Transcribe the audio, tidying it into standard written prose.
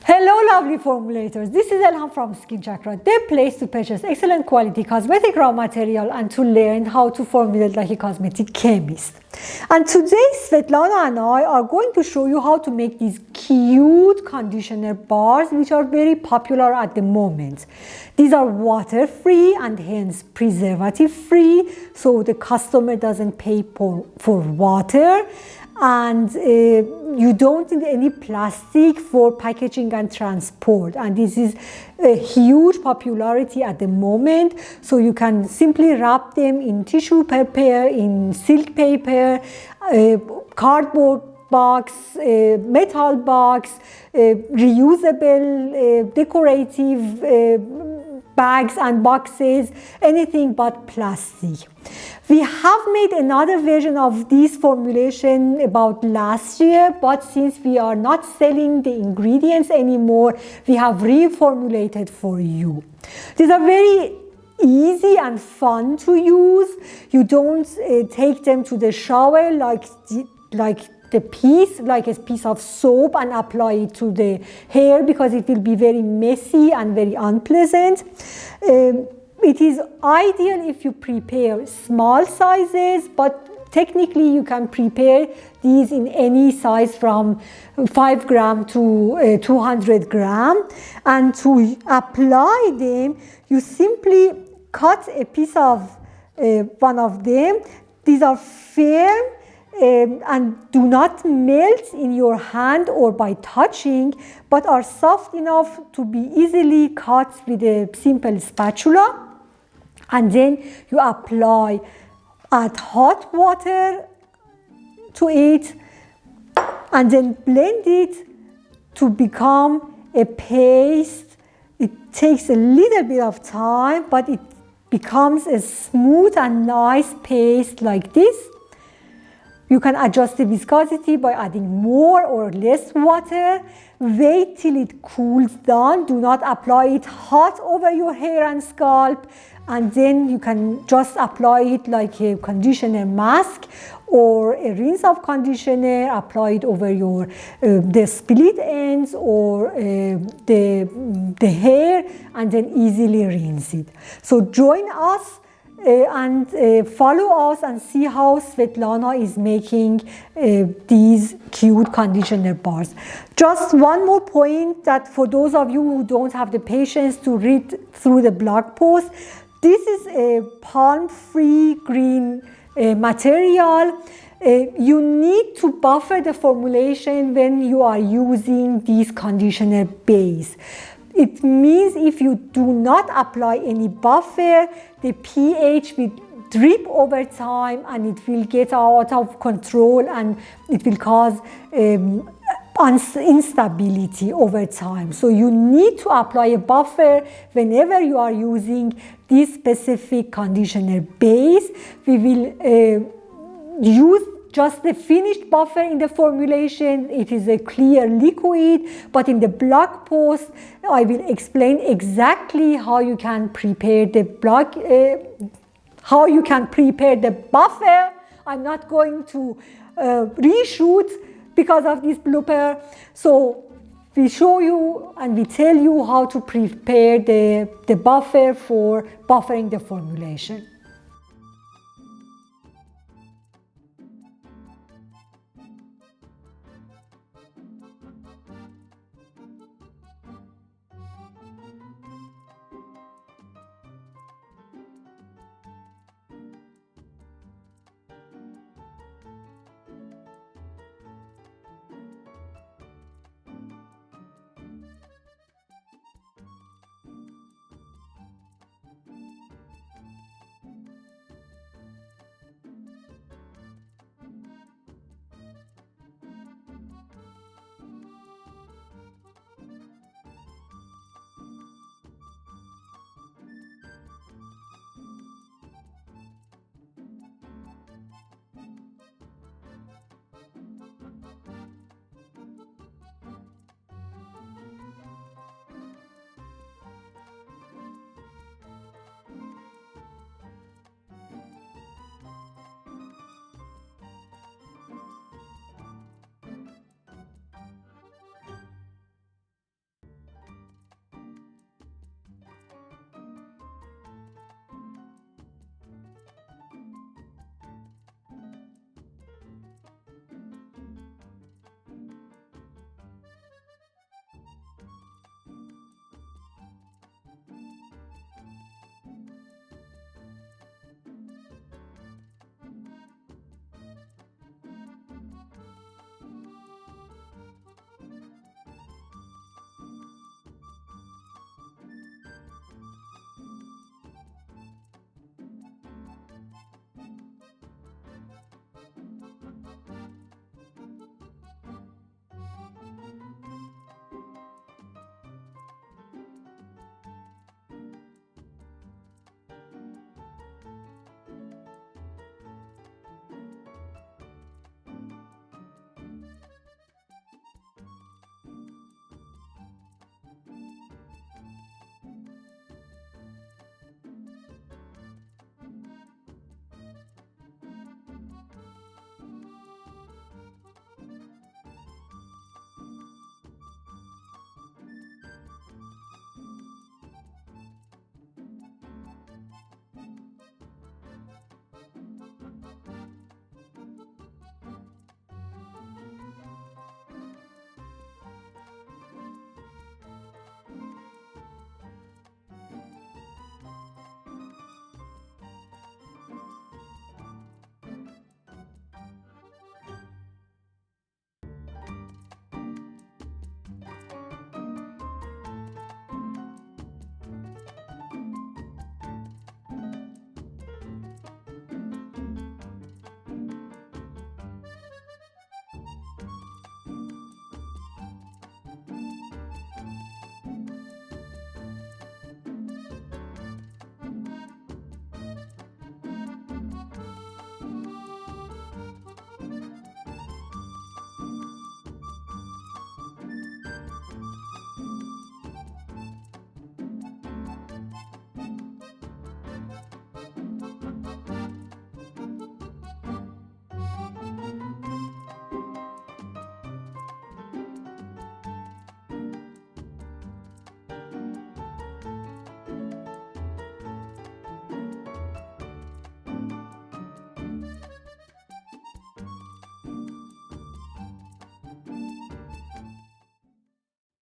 Hello lovely formulators, this is Elham from Skin Chakra, the place to purchase excellent quality cosmetic raw material and to learn how to formulate like a cosmetic chemist. And today Svetlana and I are going to show you how to make these cute conditioner bars which are very popular at the moment. These are water free and hence preservative free, so the customer doesn't pay for water, and you don't need any plastic for packaging and transport, and this is a huge popularity at the moment. So you can simply wrap them in tissue paper, in silk paper, cardboard box, metal box, reusable decorative bags and boxes, anything but plastic. We have made another version of this formulation about last year, but since we are not selling the ingredients anymore, we have reformulated for you. These are very easy and fun to use. You don't take them to the shower like a piece of soap and apply it to the hair, because it will be very messy and very unpleasant. It is ideal if you prepare small sizes, but technically you can prepare these in any size from 5 gram to 200 gram. And to apply them, you simply cut a piece of one of them. These are firm and do not melt in your hand or by touching, but are soft enough to be easily cut with a simple spatula. And then you add hot water to it and then blend it to become a paste. It takes a little bit of time, but it becomes a smooth and nice paste like this. You can adjust the viscosity by adding more or less water. Wait till it cools down. Do not apply it hot over your hair and scalp. And then you can just apply it like a conditioner mask or a rinse of conditioner. Apply it over your the split ends or the hair, and then easily rinse it. So join us and follow us and see how Svetlana is making these cute conditioner bars. Just one more point, that for those of you who don't have the patience to read through the blog post, this is a palm-free green material. You need to buffer the formulation when you are using this conditioner base. It means if you do not apply any buffer, the pH will drip over time and it will get out of control and it will cause instability over time. So you need to apply a buffer whenever you are using this specific conditioner base. We will use just the finished buffer in the formulation. It is a clear liquid, but in the blog post I will explain exactly how you can prepare the buffer. I'm not going to reshoot because of this blooper. So we show you and we tell you how to prepare the buffer for buffering the formulation.